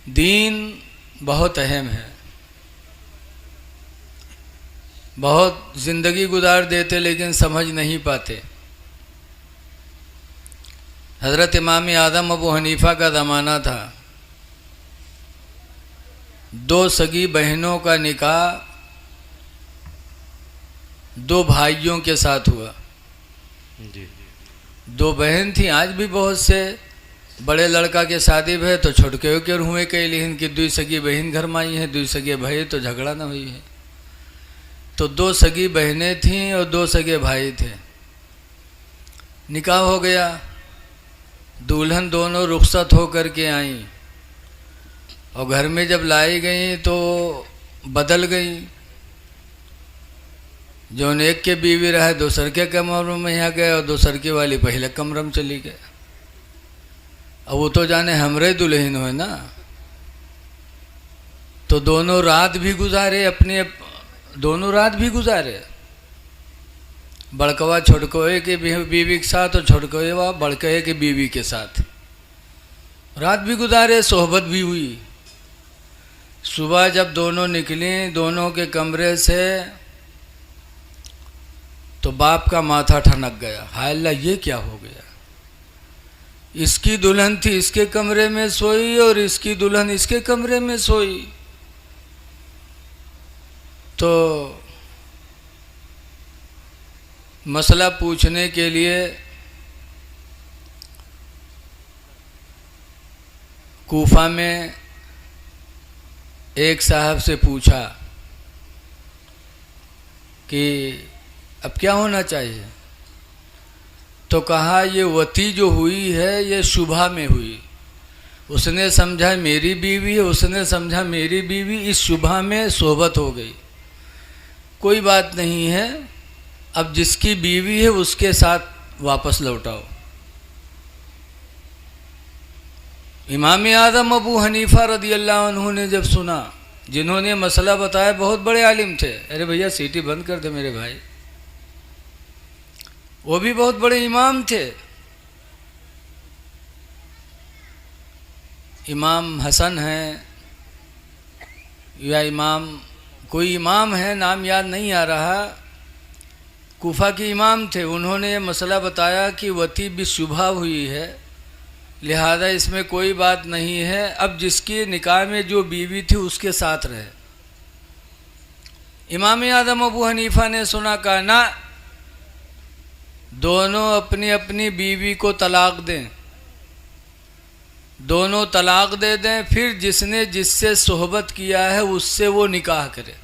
दीन बहुत अहम है। बहुत ज़िंदगी गुजार देते लेकिन समझ नहीं पाते। हज़रत इमाम आदम अबू हनीफ़ा का ज़माना था। दो सगी बहनों का निकाह दो भाइयों के साथ हुआ। जी। दो बहन थी। आज भी बहुत से बड़े लड़का के शादी भे तो छोटके के हुए कई, लेकिन कि दुई सगी बहन घर में आई है, दुई सगे भाई तो झगड़ा ना हुई है। तो दो सगी बहनें थीं और दो सगे भाई थे। निकाह हो गया। दुल्हन दोनों रुखसत हो कर के आई और घर में जब लाई गई तो बदल गई। जो एक के बीवी रहे दूसर के कमरे में यहाँ गए और दूसर की वाली पहले कमरे में चली गए। अब वो तो जाने हमरे दुल्हन हो ना। तो दोनों रात भी गुजारे, अपने दोनों रात भी गुजारे। बड़कवा छोटकोए के बीवी के साथ और छोटकोएवा बड़कए के बीवी के साथ रात भी गुजारे, सोहबत भी हुई। सुबह जब दोनों निकली दोनों के कमरे से तो बाप का माथा ठनक गया। हाय अल्लाह, ये क्या हो गया। इसकी दुल्हन थी इसके कमरे में सोई और इसकी दुल्हन इसके कमरे में सोई। तो मसला पूछने के लिए कूफा में एक साहब से पूछा कि अब क्या होना चाहिए। तो कहा ये वती जो हुई है ये शुभा में हुई। उसने समझा मेरी बीवी है, उसने समझा मेरी बीवी, इस शुभा में सोहबत हो गई। कोई बात नहीं है, अब जिसकी बीवी है उसके साथ वापस लौटाओ। इमाम आदम अबू हनीफ़ा रदियल्लाहु अन्हु ने जब सुना, जिन्होंने मसला बताया बहुत बड़े आलिम थे। अरे भैया सीटी बंद कर दे मेरे भाई। वो भी बहुत बड़े इमाम थे। इमाम हसन हैं या इमाम कोई इमाम है, नाम याद नहीं आ रहा, कूफा के इमाम थे। उन्होंने ये मसला बताया कि वती भी शुभा हुई है, लिहाजा इसमें कोई बात नहीं है, अब जिसके निकाह में जो बीवी थी उसके साथ रहे। इमाम आदम अबू हनीफ़ा ने सुना, कहा ना, दोनों अपनी अपनी बीवी को तलाक दें, दोनों तलाक दे दें, फिर जिसने जिससे सोहबत किया है उससे वो निकाह करे।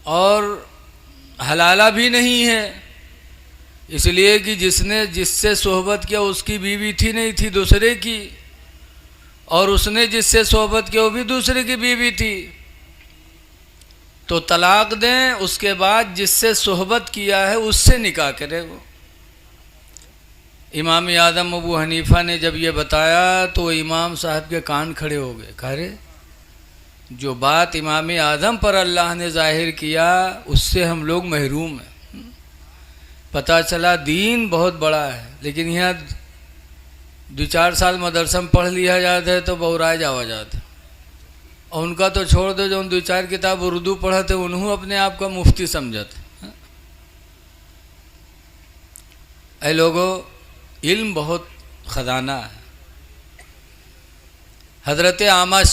और हलाला भी नहीं है, इसलिए कि जिसने जिससे सोहबत किया उसकी बीवी थी नहीं, थी दूसरे की, और उसने जिससे सोहबत किया वो भी दूसरे की बीवी थी। तो तलाक दें, उसके बाद जिससे सोहबत किया है उससे निकाह करे वो। इमाम आदम अबू हनीफ़ा ने जब ये बताया तो इमाम साहब के कान खड़े हो गए। कह रहे जो बात इमाम आदम पर अल्लाह ने जाहिर किया उससे हम लोग महरूम हैं। पता चला दीन बहुत बड़ा है, लेकिन यहाँ 2-4 साल मदरसा में पढ़ लिया जाता है तो बहुराए जावा जाता है। और उनका तो छोड़ दो, जो 2-4 किताब उर्दू पढ़ते उन्हों अपने आप का मुफ्ती समझते। ऐ लोगों, इल्म बहुत ख़जाना है। हज़रत आमश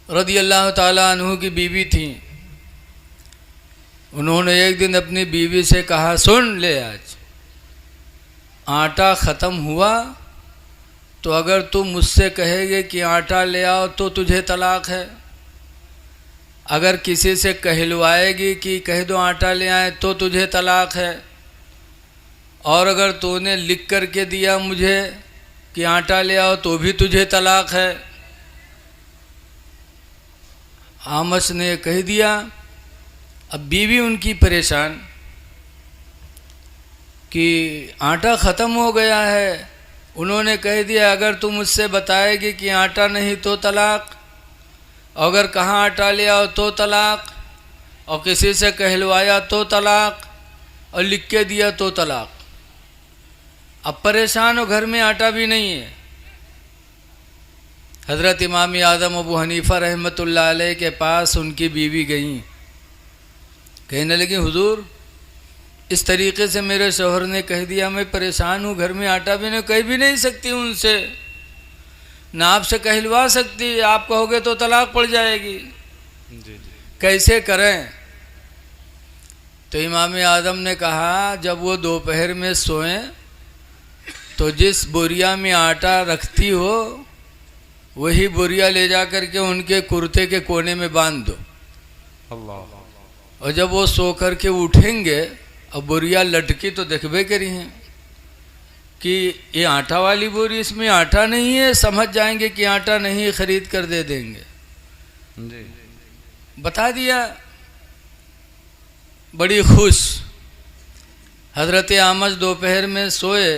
रदियल्लाहु ताला अन्हु की बीवी थी। उन्होंने एक दिन अपनी बीवी से कहा, सुन ले, आज आटा ख़त्म हुआ तो अगर तू मुझसे कहेगे कि आटा ले आओ तो तुझे तलाक है। अगर किसी से कहलवाएगी कि कह दो आटा ले आए तो तुझे तलाक है। और अगर तूने लिख कर के दिया मुझे कि आटा ले आओ तो भी तुझे तलाक है। आमश ने कह दिया। अब बीवी उनकी परेशान कि आटा ख़त्म हो गया है। उन्होंने कह दिया अगर तू मुझसे बताएगी कि आटा नहीं तो तलाक, अगर कहाँ आटा ले आओ तो तलाक, और किसी से कहलवाया तो तलाक, और लिख के दिया तो तलाक। अब परेशान हो, घर में आटा भी नहीं है। हज़रत इमाम आज़म अबू हनीफ़ा रहमतुल्लाह अलैह के पास उनकी बीवी गईं, कहने लगी हुजूर इस तरीक़े से मेरे शौहर ने कह दिया, मैं परेशान हूँ, घर में आटा भी नहीं, कह भी नहीं सकती उनसे, ना आपसे कहलवा सकती, आप कहोगे तो तलाक पड़ जाएगी, कैसे करें? तो इमाम आज़म ने कहा जब वो दोपहर में सोएं तो जिस बोरिया में आटा रखती हो वही बोरिया ले जा कर के उनके कुर्ते के कोने में बांध दो। अल्लाह। और जब वो सो कर के उठेंगे और बोरिया लटकी तो देखबे करी हैं कि ये आटा वाली बोरी, इसमें आटा नहीं है, समझ जाएंगे कि आटा नहीं, खरीद कर दे देंगे जी। बता दिया, बड़ी खुश। हज़रत आमज दोपहर में सोए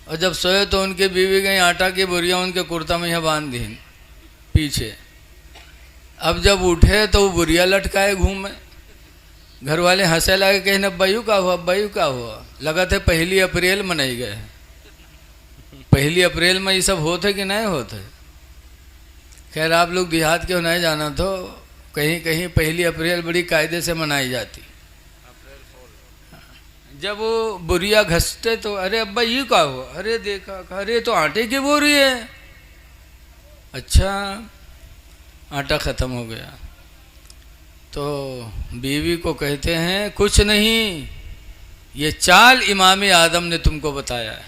और जब सोए तो उनके बीवी गई आटा की बोरियां उनके कुर्ता में यहाँ बांध दी पीछे। अब जब उठे तो वो बोरिया लटकाए घूमे, घर वाले हंसे लगे, कहीं अब्बायू का हुआ, अब्बायू का हुआ, लगा थे 1 अप्रैल मनाई गए। 1 अप्रैल में ये सब होते कि नहीं होते? खैर आप लोग देहात के नहीं जाना, तो कहीं कहीं 1 अप्रैल बड़ी कायदे से मनाई जाती। जब वो बोरिया घसते तो अरे अब्बा ये का हुआ, अरे देखा, अरे तो आटे की बोरी है। अच्छा, आटा ख़त्म हो गया। तो बीवी को कहते हैं कुछ नहीं, ये चाल इमाम आदम ने तुमको बताया है।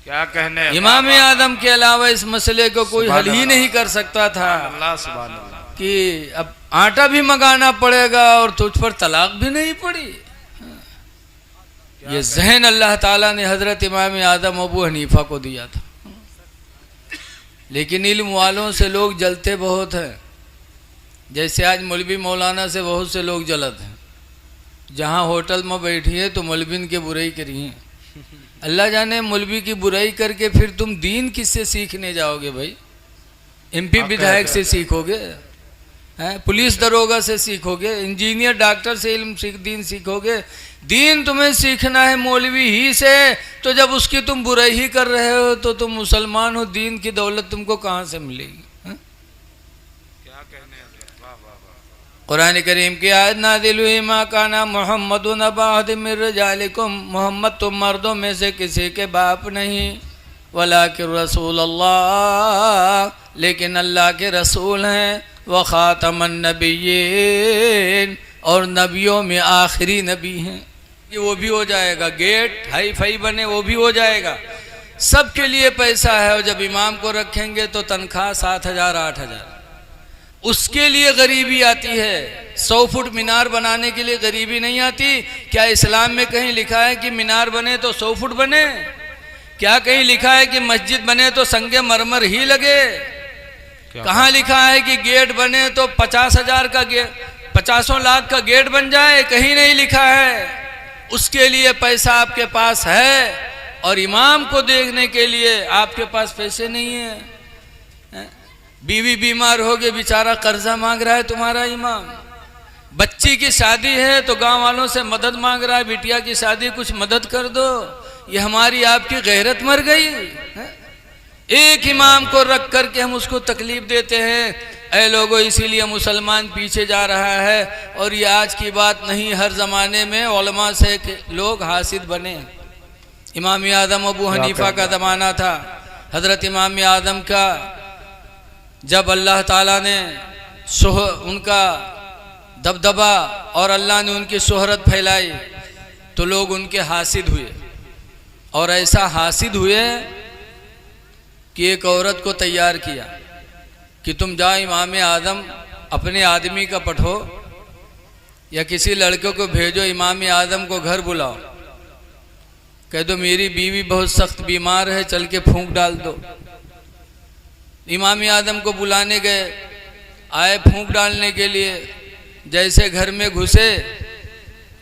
क्या कहने, इमाम आदम के अलावा इस मसले को कोई हल ही नहीं कर सकता था कि अब आटा भी मंगाना पड़ेगा और तुझ पर तलाक भी नहीं पड़ी। ये जहन अल्लाह ताला ने हज़रत इमाम आदम अबू हनीफा को दिया था। लेकिन इल्म वालों से लोग जलते बहुत हैं, जैसे आज मौलवी मौलाना से बहुत से लोग जलत हैं। जहाँ होटल में बैठी है तो मौलवीन के बुराई करी है। अल्लाह जाने मौलवी की बुराई करके फिर तुम दीन किससे सीखने जाओगे भाई? MP विधायक से सीखोगे, पुलिस दरोगा से सीखोगे, इंजीनियर डॉक्टर से इल्म दीन सीखोगे? दीन तुम्हें सीखना है मौलवी ही से। तो जब उसकी तुम बुराई ही कर रहे हो तो तुम मुसलमान हो, दीन की दौलत तुमको कहाँ से मिलेगी? क्या कहने, वाह वाह वाह। कुरान करीम की आयत नाज़िल हुई, मा काना मुहम्मदुन अबा अहदिम मिन रिजालिकुम, मोहम्मद तुम मर्दों में से किसी के बाप नहीं, वलाकिन रसूल अल्लाह, लेकिन अल्लाह के रसूल हैं, व खातमन नबिय्यीन, और नबियों में आखिरी नबी हैं। ये वो भी हो जाएगा, गेट हाई फाई बने वो भी हो जाएगा, सबके लिए पैसा है। और जब इमाम को रखेंगे तो तनख्वाह 7,000 8,000। उसके लिए गरीबी आती है। 100 फुट मीनार बनाने के लिए गरीबी नहीं आती। क्या इस्लाम में कहीं लिखा है कि मीनार बने तो 100 फुट बने? क्या कहीं लिखा है कि मस्जिद बने तो संगे मरमर ही लगे? कहाँ लिखा है कि गेट बने तो 50,000 का गेट, 50 लाख का गेट बन जाए? कहीं नहीं लिखा है। उसके लिए पैसा आपके पास है और इमाम को देखने के लिए आपके पास पैसे नहीं है। बीवी बीमार हो गई, बेचारा कर्जा मांग रहा है तुम्हारा इमाम। बच्ची की शादी है तो गांव वालों से मदद मांग रहा है, बिटिया की शादी कुछ मदद कर दो। ये हमारी आपकी गैरत मर गई है? एक इमाम को रख करके हम उसको तकलीफ देते हैं। ऐ लोगों, इसीलिए मुसलमान पीछे जा रहा है। और ये आज की बात नहीं, हर ज़माने में उलमा से लोग हासिद बने। इमाम आदम अबू हनीफा का ज़माना था। हज़रत इमाम आदम का जब अल्लाह ताला ने उनका दबदबा और अल्लाह ने उनकी शोहरत फैलाई तो लोग उनके हासिद हुए। और ऐसा हासिद हुए कि एक औरत को तैयार किया कि तुम जाओ इमाम आदम अपने आदमी का पठो या किसी लड़के को भेजो, इमाम आदम को घर बुलाओ, कह दो मेरी बीवी बहुत सख्त बीमार है, चल के फूंक डाल दो। इमाम आदम को बुलाने गए, आए फूंक डालने के लिए। जैसे घर में घुसे,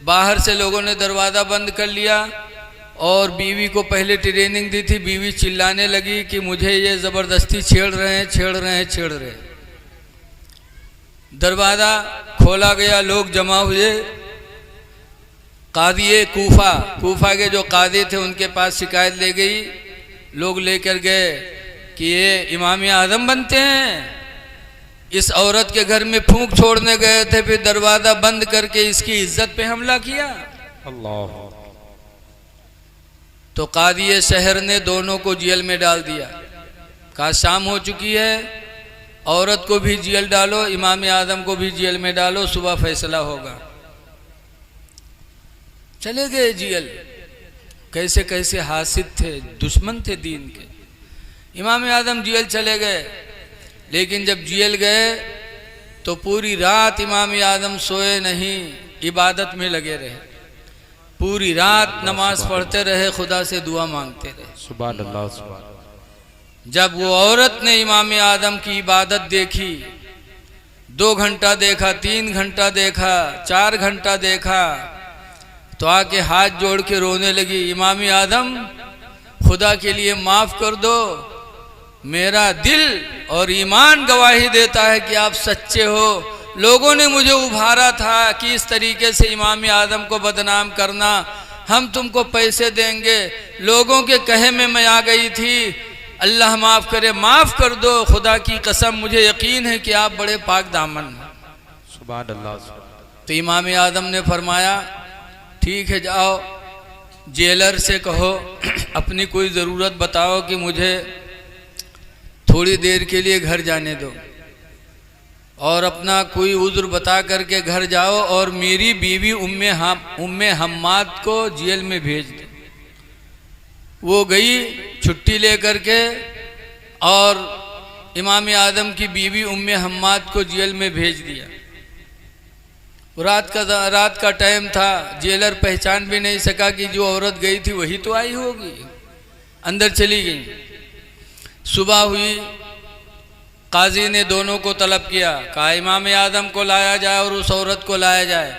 बाहर से लोगों ने दरवाज़ा बंद कर लिया और बीवी को पहले ट्रेनिंग दी थी। बीवी चिल्लाने लगी कि मुझे ये ज़बरदस्ती छेड़ रहे हैं, छेड़ रहे हैं, छेड़ रहे हैं। दरवाज़ा खोला गया, लोग जमा हुए। कादी कूफा के जो कादी थे उनके पास शिकायत ले गई। लोग लेकर गए कि ये इमाम आदम बनते हैं। इस औरत के घर में फूंक छोड़ने गए थे, फिर दरवाज़ा बंद करके इसकी इज्जत पे हमला किया। अल्लाह। तो कादी शहर ने दोनों को जेल में डाल दिया। कहा शाम हो चुकी है, औरत को भी जेल डालो, इमाम आदम को भी जेल में डालो, सुबह फैसला होगा। चले गए जेल। कैसे कैसे हासिद थे, दुश्मन थे दीन के। इमाम आदम जेल चले गए, लेकिन जब जेल गए तो पूरी रात इमाम आदम सोए नहीं, इबादत में लगे रहे। पूरी रात नमाज पढ़ते रहे, खुदा से दुआ मांगते रहे। सुभान अल्लाह, सुभान। जब वो औरत ने इमाम आदम की इबादत देखी, 2 घंटा देखा, 3 घंटा देखा, 4 घंटा देखा, तो आके हाथ जोड़ के रोने लगी। इमाम आदम, खुदा के लिए माफ़ कर दो, मेरा दिल और ईमान गवाही देता है कि आप सच्चे हो। लोगों ने मुझे उभारा था कि इस तरीके से इमाम आदम को बदनाम करना, हम तुमको पैसे देंगे, लोगों के कहे में मैं आ गई थी। अल्लाह माफ़ करे, माफ़ कर दो, खुदा की कसम मुझे यकीन है कि आप बड़े पाक दामन हैं। सुभान अल्लाह। तो इमाम आदम ने फरमाया ठीक है, जाओ जेलर से कहो अपनी कोई ज़रूरत बताओ कि मुझे थोड़ी देर के लिए घर जाने दो, और अपना कोई उज़्र बता करके घर जाओ, और मेरी बीवी उम्मे हम्माद को जेल में भेज दो। वो गई छुट्टी ले करके, और इमाम आदम की बीवी उम्मे हम्माद को जेल में भेज दिया। रात का टाइम था, जेलर पहचान भी नहीं सका कि जो औरत गई थी वही तो आई होगी, अंदर चली गई। सुबह हुई, काजी ने दोनों को तलब किया, कहा इमाम आदम को लाया जाए और उस औरत को लाया जाए।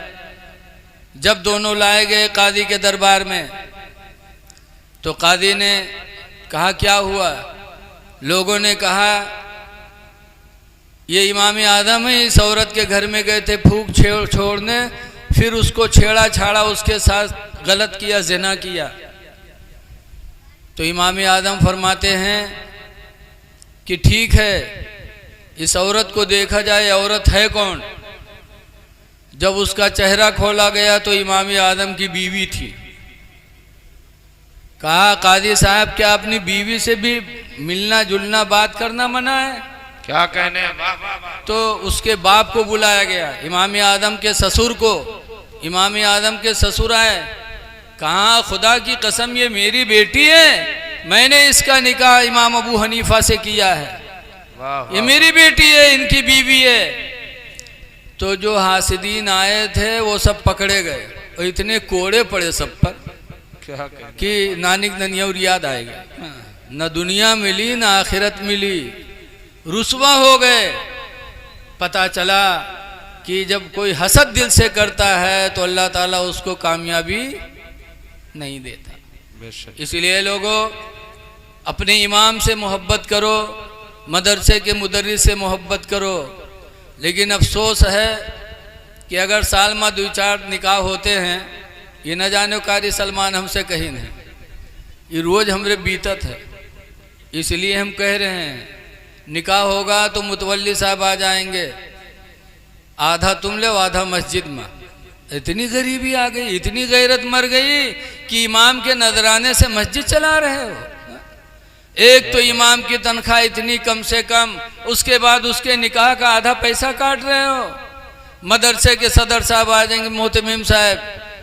जब दोनों लाए गए काजी के दरबार में, तो काजी ने कहा क्या हुआ? लोगों ने कहा ये इमाम आदम है, इस औरत के घर में गए थे फूंक छोड़ने, फिर उसको छेड़ा छाड़ा, उसके साथ गलत किया, ज़िना किया। तो इमाम आदम फरमाते हैं कि ठीक है, इस औरत को देखा जाए, औरत है कौन? जब उसका चेहरा खोला गया तो इमाम आदम की बीवी थी। कहा काजी साहब, क्या अपनी बीवी से भी मिलना जुलना बात करना मना है? क्या कहने? वाह वाह वाह। तो उसके बाप को बुलाया गया, इमाम आदम के ससुर को। इमाम आदम के ससुर आए, कहा खुदा की कसम ये मेरी बेटी है, मैंने इसका निकाह इमाम अबू हनीफा से किया है, ये मेरी बेटी है, इनकी बीवी है। तो जो हासिदीन आए थे वो सब पकड़े गए, और इतने कोड़े पड़े सब पर क्या कि नानिक ननियौर याद आएगा। न दुनिया मिली न आखिरत मिली, रुसवा हो गए। पता चला कि जब कोई हसद दिल से करता है तो अल्लाह ताला उसको कामयाबी नहीं देता। इसलिए लोगों, अपने इमाम से मोहब्बत करो, मदरसे के मुदर्रिस से मोहब्बत करो। लेकिन अफसोस है कि अगर साल में 2-4 निकाह होते हैं, ये न जाने कारी सलमान हमसे कहीं नहीं, ये रोज़ हमरे बीतत है। इसलिए हम कह रहे हैं निकाह होगा तो मुतवल्ली साहब आ जाएंगे, आधा तुम ले आधा मस्जिद में। इतनी गरीबी आ गई, इतनी गैरत मर गई कि इमाम के नजराने से मस्जिद चला रहे हो। एक तो इमाम की तनख्वाह इतनी कम से कम, उसके बाद उसके निकाह का आधा पैसा काट रहे हो। मदरसे के सदर साहब आ जाएंगे, मोहतमीम साहब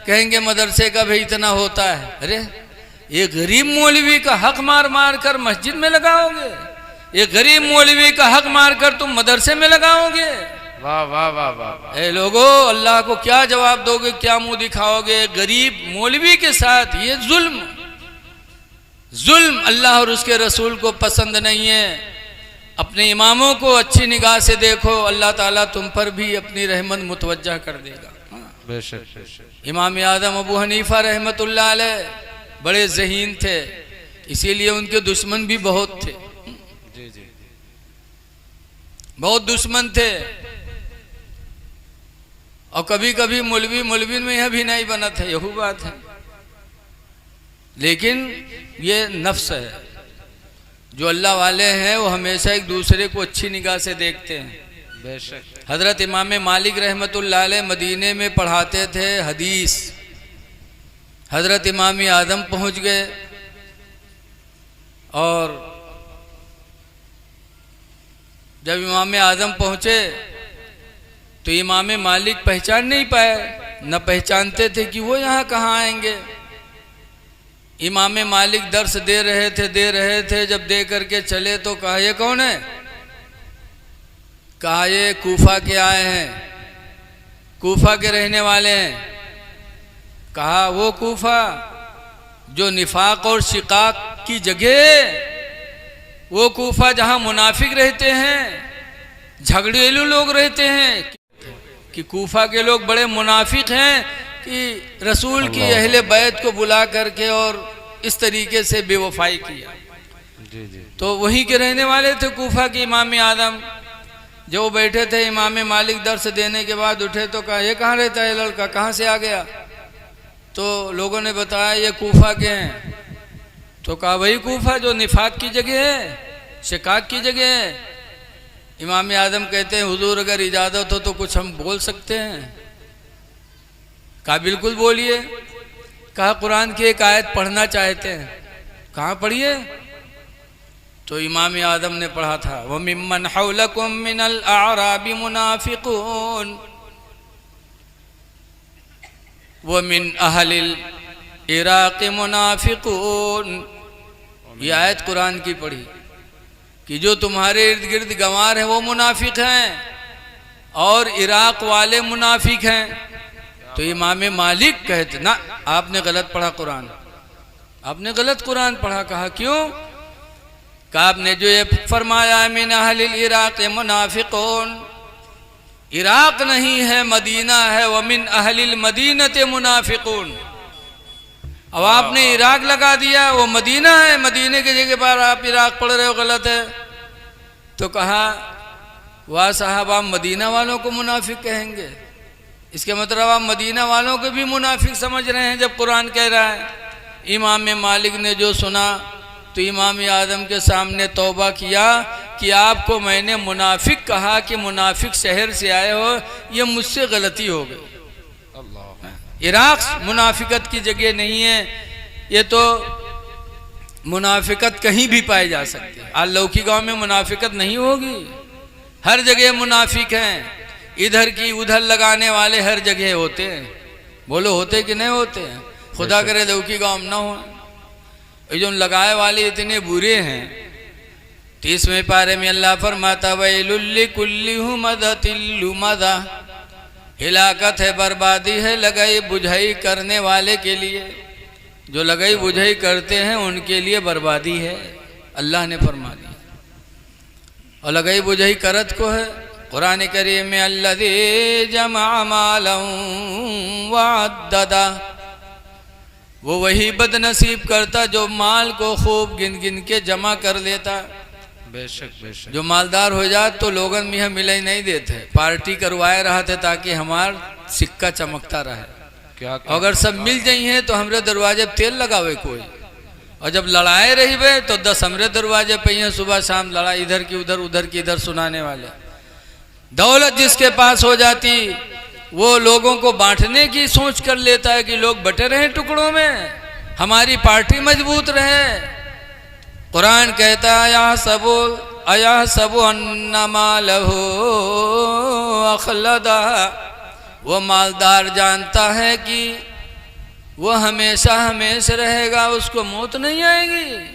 कहेंगे मदरसे का भी इतना होता है। अरे ये गरीब मौलवी का हक मार मार कर मस्जिद में लगाओगे, ये गरीब मौलवी का हक मार कर तुम मदरसे में लगाओगे। वाह वाह वाह वाह। ए लोगों, अल्लाह को क्या जवाब दोगे, क्या मुंह दिखाओगे? गरीब मौलवी के साथ ये जुल्म अल्लाह और उसके रसूल को पसंद नहीं है। अपने इमामों को अच्छी निगाह से देखो, अल्लाह ताला तुम पर भी अपनी रहमत मुतवज्जा कर देगा। इमाम आदम अबू हनीफा रहमतुल्लाह अलैह बड़े ज़हीन थे, इसीलिए उनके दुश्मन भी बहुत थे। जी जी, बहुत दुश्मन थे। और कभी कभी मौलवी में यह भी नहीं बना था, यही बात है। लेकिन ये नफ्स है, जो अल्लाह वाले हैं वो हमेशा एक दूसरे को अच्छी निगाह से देखते हैं। बेशक। हजरत इमाम मालिक रहमतुल्लाह अलैह मदीने में पढ़ाते थे हदीस। हजरत इमाम आदम पहुंच गए और जब इमाम आदम पहुंचे तो इमाम मालिक पहचान नहीं पाए, न पहचानते थे कि वो यहाँ कहाँ आएंगे। इमाम मालिक दर्स दे रहे थे। जब दे करके चले तो कहा ये कौन है? कहा ये कूफा के आए हैं, कूफा के रहने वाले हैं। कहा वो कूफा जो निफाक और शिकाक की जगह, वो कूफा जहां मुनाफिक रहते हैं, झगड़ेलू लोग रहते हैं, कि कूफा के लोग बड़े मुनाफिक हैं कि रसूल की अहले बैत को बुला करके और इस तरीके से बेवफाई किया। जी जी। तो वहीं के रहने वाले थे कूफा के इमाम आदम। जो वो बैठे थे, इमाम मालिक दर्स देने के बाद उठे तो कहा ये कहाँ रहता है लड़का, कहाँ से आ गया? तो लोगों ने बताया ये कूफा के हैं। तो कहा वही कूफा जो निफाक की जगह है, शिकाक की जगह है। इमाम आदम कहते हैं हुजूर अगर इजाज़त हो तो कुछ हम बोल सकते हैं? कहा बिल्कुल बोलिए। कहा कुरान की एक आयत पढ़ना चाहते हैं। कहाँ पढ़िए? तो इमाम आदम ने पढ़ा था व मिम्मन हौलकुम मिनल अअराबि मुनाफिकून व मिन अहलिल इराक़ मुनाफिकून। ये आयत कुरान की पढ़ी कि जो तुम्हारे इर्द गिर्द गंवार हैं वो मुनाफिक हैं और इराक़ वाले मुनाफिक हैं। तो इमाम मालिक कहते ना आपने गलत पढ़ा कुरान, आपने गलत कुरान पढ़ा। कहा क्यों? कहा आपने जो ये फरमाया मिन अहलिल इराक़ मुनाफिकून, इराक़ नहीं है मदीना है, व मिन अहलिल मदीनते मुनाफिकून। अब आपने इराक़ लगा दिया, वो मदीना है, मदीने की जगह पर आप इराक़ पढ़ रहे हो, गलत है। तो कहा वाह साहब आप मदीना वालों को मुनाफिक कहेंगे? इसके मतलब आप मदीना वालों को भी मुनाफिक समझ रहे हैं जब कुरान कह रहा है। इमाम मालिक ने जो सुना तो इमाम आदम के सामने तौबा किया कि आपको मैंने मुनाफिक कहा कि मुनाफिक शहर से आए हो, ये मुझसे गलती हो गई। इराक़ मुनाफिकत की जगह नहीं है, ये तो मुनाफिकत कहीं भी पाई जा सकती है। आज लौकी गांव में मुनाफिकत नहीं होगी, हर जगह मुनाफिक हैं। इधर की उधर लगाने वाले हर जगह होते हैं। बोलो होते कि नहीं होते हैं? खुदा करे लौकी गांव ना हो। ये जो लगाए वाले इतने बुरे हैं। 30वें पारे में अल्लाह फरमाता वैलुल लिकुल्लि हुमज़तिल लुमज़ा, हिलाकत है, बर्बादी है लगाई बुझाई करने वाले के लिए। जो लगाई बुझाई करते हैं उनके लिए बर्बादी है, अल्लाह ने फरमा दी। और लगाई बुझाई करत को है कुरान करीम में अल्लज़ी जमा मालन व अद्ददा, वो वही बदनसीब करता जो माल को खूब गिन गिन के जमा कर लेता। बेशक बेशक। जो मालदार हो जाए तो लोगन में हम मिलाई नहीं देते, पार्टी करवाए रहा थे ताकि हमार सिक्का चमकता रहे। क्या अगर सब मिल जाइए तो हमरे दरवाजे तेल लगावे कोई, और जब लड़ाए रही बे तो 10 हमरे दरवाजे पे ही सुबह शाम लड़ाई, इधर की उधर उधर की इधर सुनाने वाले। दौलत जिसके पास हो जाती वो लोगों को बांटने की सोच कर लेता है कि लोग बटे रहे टुकड़ों में, हमारी पार्टी मजबूत रहे। कुरान कहता है अया सबु अन्नमा लहू अखलदा, वो मालदार जानता है कि वो हमेशा हमेशा रहेगा, उसको मौत नहीं आएगी।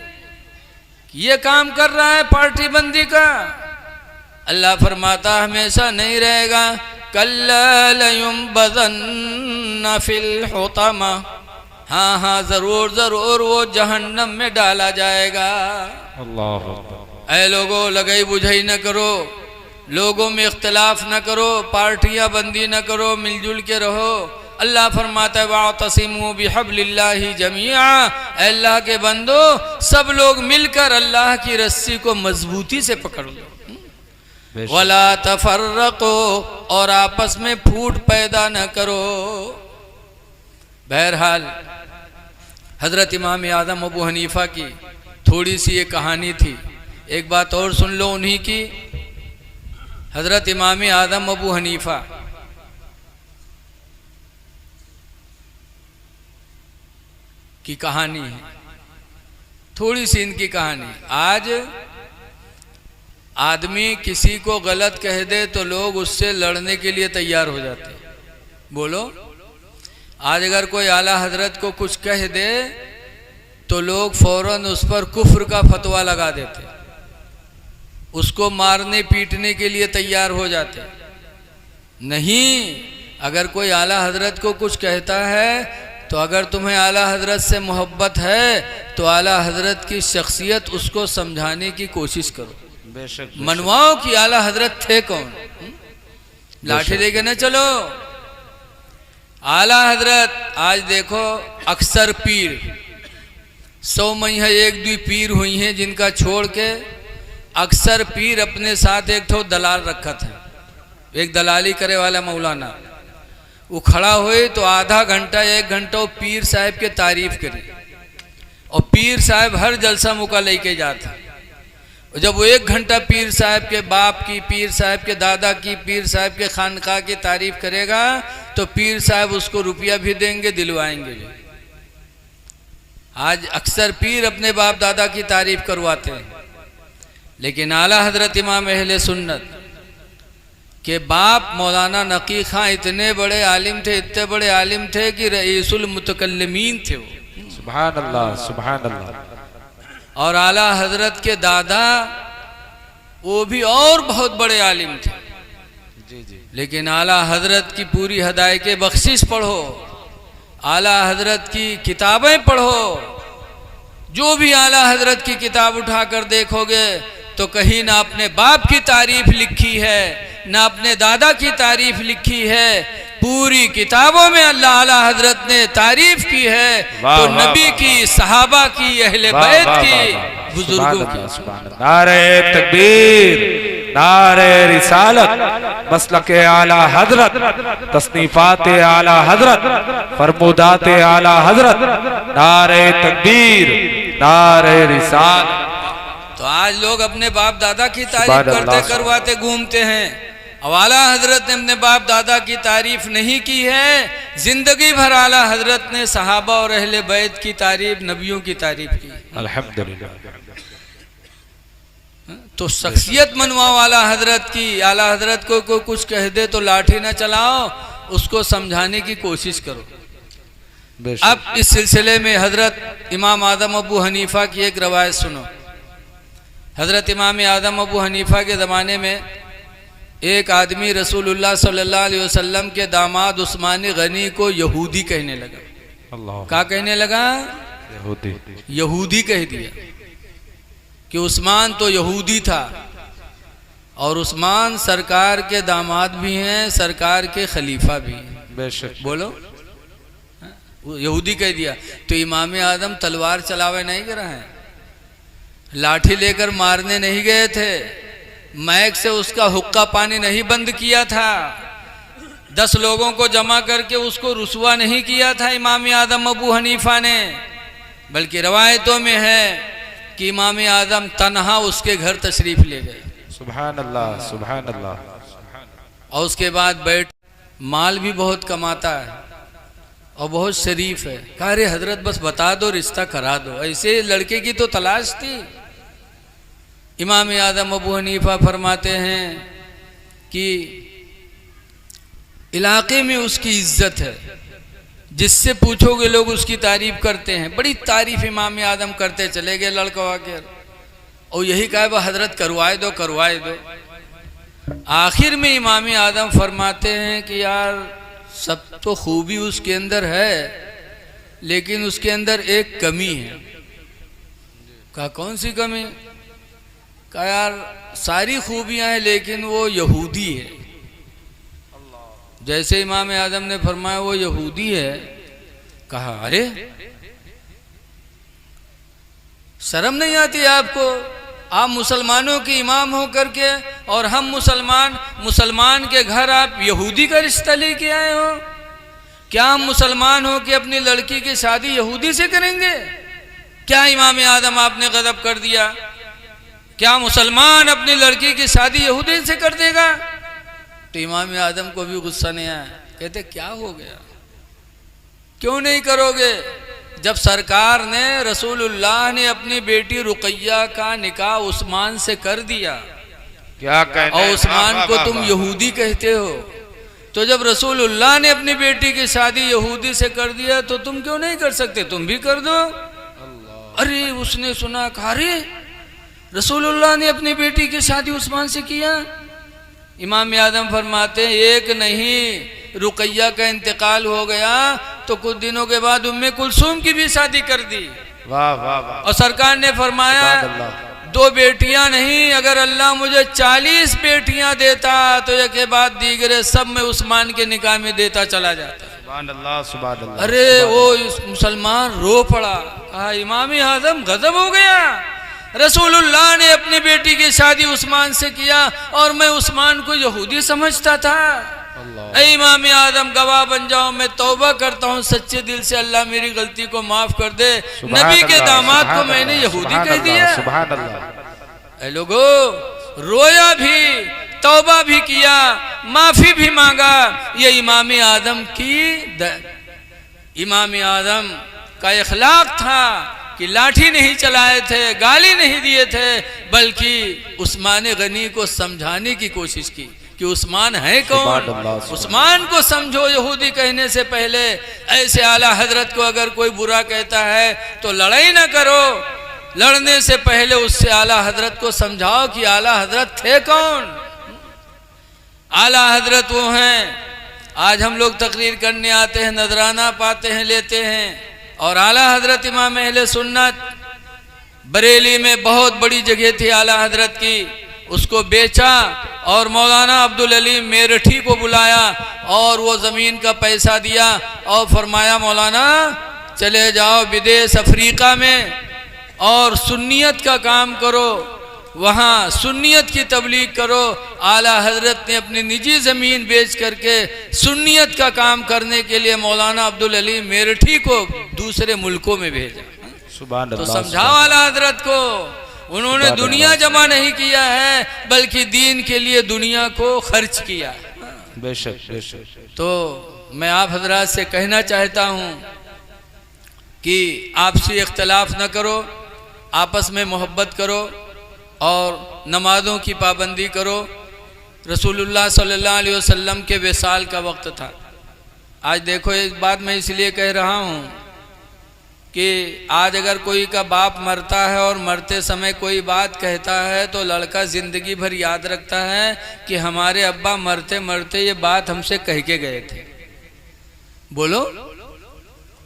ये काम कर रहा है पार्टी बंदी का। अल्लाह फरमाता हमेशा नहीं रहेगा। कल्ला लयुंबज़न्ना फिल हुतमा, हाँ हाँ जरूर जरूर वो जहन्नम में डाला जाएगा। अल्लाह। ऐ लोगों लगाई बुझाई न करो, लोगों में इख्तिलाफ न करो, पार्टियां बंदी न करो, मिलजुल के रहो। अल्लाह फरमाता है वातसिमू बिहब्लिल्लाहि जमीआ, अल्लाह के बंदो सब लोग मिलकर अल्लाह की रस्सी को मजबूती से पकड़ लो। वला तफर्रको, और आपस में फूट पैदा न करो। बहरहाल हजरत इमाम आदम अबू हनीफा की थोड़ी सी ये कहानी थी। एक बात और सुन लो उन्हीं की, हजरत इमाम आदम अबू हनीफा की कहानी है, थोड़ी सी इनकी कहानी। आज आदमी किसी को गलत कह दे तो लोग उससे लड़ने के लिए तैयार हो जाते हैं। बोलो, आज अगर कोई आला हजरत को कुछ कह दे तो लोग फौरन उस पर कुफ्र का फतवा लगा देते, उसको मारने पीटने के लिए तैयार हो जाते। नहीं, अगर कोई आला हजरत को कुछ कहता है तो अगर तुम्हें आला हजरत से मोहब्बत है तो आला हजरत की शख्सियत उसको समझाने की कोशिश करो। बेशक मनवाओ कि आला हजरत थे कौन। लाठी लेके न चलो। आला हजरत आज देखो अक्सर पीर 100 में है 1-2 पीर हुई हैं जिनका छोड़ के अक्सर पीर अपने साथ एक ठो दलाल रखा था, एक दलाली करे वाला मौलाना। वो खड़ा हुए तो आधा घंटा 1 घंटा वो पीर साहब के तारीफ करी और पीर साहब हर जलसा मौका लेके जाते। जब वो 1 घंटा पीर साहब के बाप की, पीर साहब के दादा की, पीर साहब के खानका की तारीफ करेगा तो पीर साहब उसको रुपया भी देंगे, दिलवाएंगे भी। आज अक्सर पीर अपने बाप दादा की तारीफ करवाते हैं, लेकिन आला हजरत इमाम अहले सुन्नत के बाप मौलाना नकी खां इतने बड़े आलिम थे, इतने बड़े आलिम थे कि रईसुल मुतकल्लिमीन थे वो। सुभान अल्लाह, सुभान अल्लाह। और आला हजरत के दादा वो भी और बहुत बड़े आलिम थे। जी जी। लेकिन आला हजरत की पूरी हदायत बख्शिश पढ़ो, आला हजरत की किताबें पढ़ो। जो भी आला हजरत की किताब उठाकर देखोगे तो कहीं ना अपने बाप की तारीफ लिखी है ना अपने दादा की तारीफ लिखी है। पूरी किताबों में अल्लाह आला हजरत ने तारीफ की है तो नबी की, सहाबा की, अहले बैत की, बुजुर्गों की। नारे तकबीर, नारे रिसालत, मसलक आला हजरत, तस्नीफात आला हजरत, फरमुदात आला हजरत, नारे तकबीर, नारे रिसालत। तो आज लोग अपने बाप दादा की तारीफ करते करवाते घूमते हैं। अब आला हजरत ने अपने बाप दादा की तारीफ नहीं की है, जिंदगी भर आला हजरत ने सहाबा और अहले बैत की तारीफ, नबियों की तारीफ की। अल्हम्दुलिल्लाह। तो शख्सियत मनवाओ आला हजरत की। आला हजरत को कुछ कह दे तो लाठी ना चलाओ, उसको समझाने की कोशिश करो। अब इस सिलसिले में हजरत इमाम आदम अबू हनीफा की एक रवायत सुनो। हजरत इमाम आदम अबू हनीफा के ज़माने में एक आदमी रसूलुल्लाह सल्लल्लाहु अलैहि वसल्लम के दामाद उस्मान गनी को यहूदी कहने लगा। अल्लाह। क्या कहने लगा? यहूदी। यहूदी कह दिया कि उस्मान तो यहूदी था और उस्मान सरकार के दामाद भी हैं, सरकार के खलीफा भी हैं। बेशक। बोलो, यहूदी कह दिया। तो इमाम आदम तलवार चलावे नहीं कर रहे हैं, लाठी लेकर मारने नहीं गए थे, मैक से उसका हुक्का पानी नहीं बंद किया था, 10 लोगों को जमा करके उसको रुसवा नहीं किया था इमाम आदम अबू हनीफा ने। बल्कि रवायतों में है कि इमाम आदम तन्हा उसके घर तशरीफ ले गए। सुभान अल्लाह, सुभान अल्लाह। और उसके बाद बैठ, माल भी बहुत कमाता है और बहुत शरीफ है। कहा रे हजरत बस बता दो, रिश्ता करा दो। ऐसे लड़के की तो तलाश थी। इमाम आदम अबू हनीफा फरमाते हैं कि इलाके में उसकी इज्जत है, जिससे पूछोगे लोग उसकी तारीफ करते हैं। बड़ी तारीफ इमाम आदम करते चले गए लड़कवा के, और यही कहा वह हजरत करवाए दो, करवाए दो। आखिर में इमाम आदम फरमाते हैं कि यार सब तो खूबी उसके अंदर है, लेकिन उसके अंदर एक कमी है। कहा कौन सी कमी? कहा यार सारी खूबियां हैं लेकिन वो यहूदी है। जैसे इमाम आदम ने फरमाया वो यहूदी है, कहा अरे शर्म नहीं आती आपको? आप मुसलमानों के इमाम हो करके और हम मुसलमान के घर आप यहूदी का रिश्ता लेके आए हो? क्या हम मुसलमान हो के अपनी लड़की की शादी यहूदी से करेंगे? क्या इमाम आदम आपने गजब कर दिया क्या मुसलमान अपनी लड़की की शादी यहूदी से कर देगा? तो इमाम आदम को भी गुस्सा नहीं आया, कहते क्या हो गया, क्यों नहीं करोगे? जब सरकार ने रसूलुल्लाह ने अपनी बेटी रुकैया का निकाह उस्मान से कर दिया, क्या कहना और है? उस्मान वाह, को वाह, तुम वाह। यहूदी कहते हो, तो जब रसूलुल्लाह ने अपनी बेटी की शादी यहूदी से कर दिया तो तुम क्यों नहीं कर सकते, तुम भी कर दो। अरे उसने सुना, कहा अरे रसूलुल्लाह ने अपनी बेटी की शादी उस्मान से किया। इमाम आदम फरमाते एक नहीं, रुकैया का इंतकाल हो गया तो कुछ दिनों के बाद उम्मे कुलसूम की भी शादी कर दी। वाह वाह वाह। और सरकार ने फरमाया सुभान अल्लाह। 2 बेटियां नहीं, अगर अल्लाह मुझे 40 बेटियां देता तो एक के बाद दीगरे सब में उस्मान के निकाह में देता चला जाता। सुभान अल्लाह सुभान अल्लाह। अरे वो मुसलमान रो पड़ा, कहा इमाम आदम गजब हो गया, रसूलुल्लाह ने अपनी बेटी की शादी उस्मान से किया और मैं उस्मान को यहूदी समझता था। अल्लाह। ऐ इमाम आदम गवाह बन जाओ, मैं तौबा करता हूँ सच्चे दिल से, अल्लाह मेरी गलती को माफ कर दे। सुभान नबी के अल्लाह, दामाद को सुभान मैंने अल्लाह, यहूदी सुभान कह अल्लाह, दिया। सुभान अल्लाह। ऐ लोगो, रोया भी, तौबा भी किया, माफी भी मांगा। ये इमाम आदम का इखलाक था कि लाठी नहीं चलाए थे, गाली नहीं दिए थे, बल्कि उस्मान गनी को समझाने की कोशिश की कि उस्मान है कौन, उस्मान को समझो। यहूदी कहने से पहले ऐसे आला हजरत को अगर कोई बुरा कहता है तो लड़ाई ना करो, लड़ने से पहले उससे आला हजरत को समझाओ कि आला हजरत थे कौन। आला हजरत वो हैं, आज हम लोग तकरीर करने आते हैं, नजराना पाते हैं, लेते हैं, और आला हजरत इमाम अहले सुन्नत बरेली में बहुत बड़ी जगह थी आला हजरत की, उसको बेचा और मौलाना अब्दुल अलीम मेरठी को बुलाया और वो ज़मीन का पैसा दिया और फरमाया मौलाना चले जाओ विदेश अफ्रीका में और सुन्नियत का काम करो, वहाँ सुन्नियत की तबलीग करो। आला हजरत ने अपनी निजी ज़मीन बेच करके सुन्नियत का काम करने के लिए मौलाना अब्दुल अलीम मेरठी को दूसरे मुल्कों में भेजा। सुभान तो अल्लाह। समझाओ आला हजरत को, उन्होंने सुभान दुनिया अल्लाह। जमा नहीं किया है बल्कि दीन के लिए दुनिया को खर्च किया। बेशक बेशक। तो मैं आप हजरात से कहना चाहता हूँ कि आपसी इख्तलाफ न करो, आपस में मोहब्बत करो और नमाज़ों की पाबंदी करो। रसूलुल्लाह सल्लल्लाहु अलैहि वसल्लम के विसाल का वक्त था। आज देखो, एक बात मैं इसलिए कह रहा हूँ कि आज अगर कोई का बाप मरता है और मरते समय कोई बात कहता है तो लड़का ज़िंदगी भर याद रखता है कि हमारे अब्बा मरते मरते ये बात हमसे कह के गए थे। बोलो,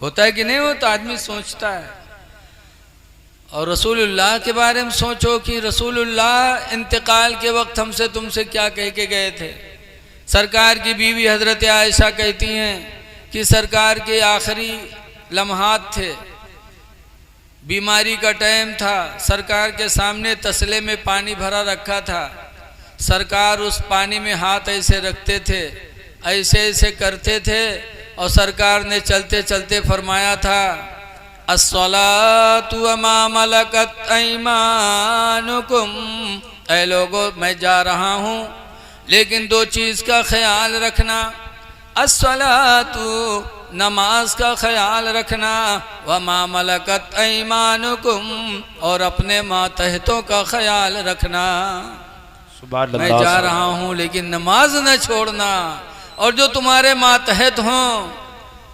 होता है कि नहीं होता? आदमी सोचता है। और रसूलुल्लाह के बारे में सोचो कि रसूलुल्लाह इंतकाल के वक्त हमसे तुमसे क्या कह के गए थे। सरकार की बीवी हज़रत आयशा कहती हैं कि सरकार के आखिरी लम्हात थे, बीमारी का टाइम था, सरकार के सामने तसले में पानी भरा रखा था, सरकार उस पानी में हाथ ऐसे रखते थे, ऐसे ऐसे करते थे, और सरकार ने चलते चलते फरमाया था अस्सलातु वमा मलकत ऐमानुकुम, ऐ लोगो मैं जा रहा हूँ लेकिन 2 चीज़ का ख्याल रखना, अस्सलातु नमाज का ख्याल रखना, वमा मलकत ऐमानुकुम और अपने मातहतों का ख्याल रखना। सुभान मैं अल्लाह। जा रहा हूँ लेकिन नमाज न छोड़ना, और जो तुम्हारे मातहत हों,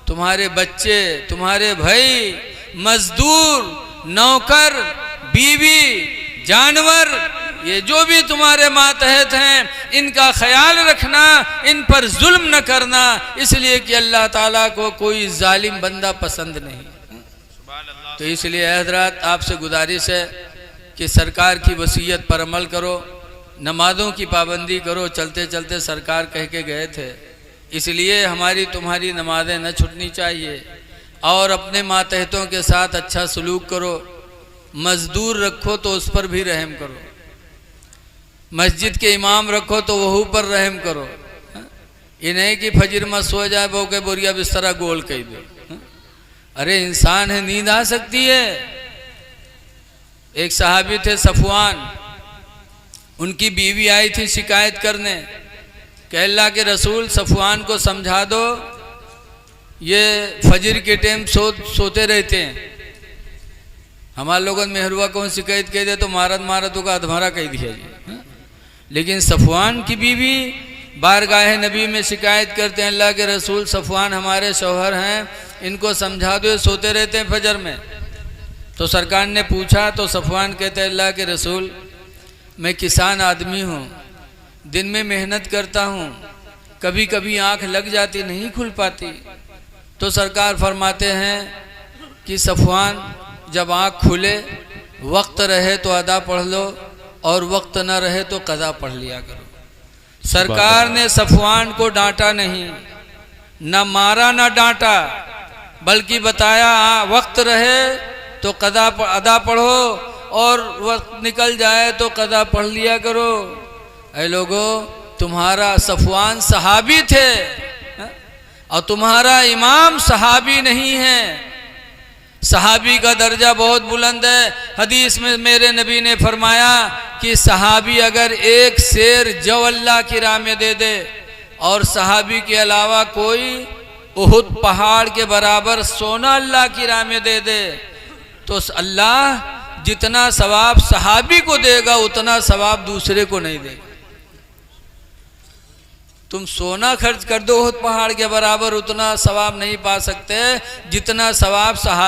तुम्हारे बच्चे, तुम्हारे भाई, मजदूर, नौकर, बीवी, जानवर, ये जो भी तुम्हारे मातहत हैं, इनका ख्याल रखना, इन पर जुल्म न करना, इसलिए कि अल्लाह ताला को कोई जालिम बंदा पसंद नहीं। तो इसलिए हज़रात आपसे गुजारिश है कि सरकार की वसीयत पर अमल करो, नमाज़ों की पाबंदी करो। चलते चलते सरकार कह के गए थे, इसलिए हमारी तुम्हारी नमाज़ें न छूटनी चाहिए। और अपने मातहतों के साथ अच्छा सलूक करो, मजदूर रखो तो उस पर भी रहम करो, मस्जिद के इमाम रखो तो वहू पर रहम करो। ये नहीं कि फजर में सो जाए वो के बोरिया बिस्तरा गोल कह दो। अरे इंसान है, नींद आ सकती है। एक सहाबी थे सफवान, उनकी बीवी आई थी शिकायत करने कि अल्लाह के रसूल सफ़वान को समझा दो, ये फजर के टाइम सोते रहते हैं। हमारे लोगों ने मेहरुआ को शिकायत कह दे तो मारत होगा अधमरा कह दिया जी। लेकिन सफ़वान की बीवी बारगाह नबी में शिकायत करते हैं, अल्लाह के रसूल सफ़वान हमारे शौहर हैं, इनको समझा दो, ये सोते रहते हैं फजर में। तो सरकार ने पूछा तो सफ़वान कहते हैं, अल्लाह के रसूल मैं किसान आदमी हूँ, दिन में मेहनत करता हूँ, कभी कभी आँख लग जाती नहीं खुल पाती। तो सरकार फरमाते हैं कि सफ़वान जब आँख खुले वक्त रहे तो अदा पढ़ लो और वक्त न रहे तो कज़ा पढ़ लिया करो। सरकार ने सफ़वान को डांटा नहीं, न मारा न डांटा, बल्कि बताया वक्त रहे तो कज़ा अदा पढ़ो और वक्त निकल जाए तो कज़ा पढ़ लिया करो। ऐ लोगो, तुम्हारा सफ़वान सहाबी थे और तुम्हारा इमाम सहाबी नहीं है। सहाबी का दर्जा बहुत बुलंद है। हदीस में मेरे नबी ने फरमाया कि सहाबी अगर एक शेर जौ अल्लाह की राह में दे दे और सहाबी के अलावा कोई उहुद पहाड़ के बराबर सोना अल्लाह की राह में दे दे तो अल्लाह जितना सवाब सहाबी को देगा उतना सवाब दूसरे को नहीं देगा। तुम सोना खर्च कर दो उहुद पहाड़ के बराबर, उतना सवाब नहीं पा सकते जितना सवाब सहाबी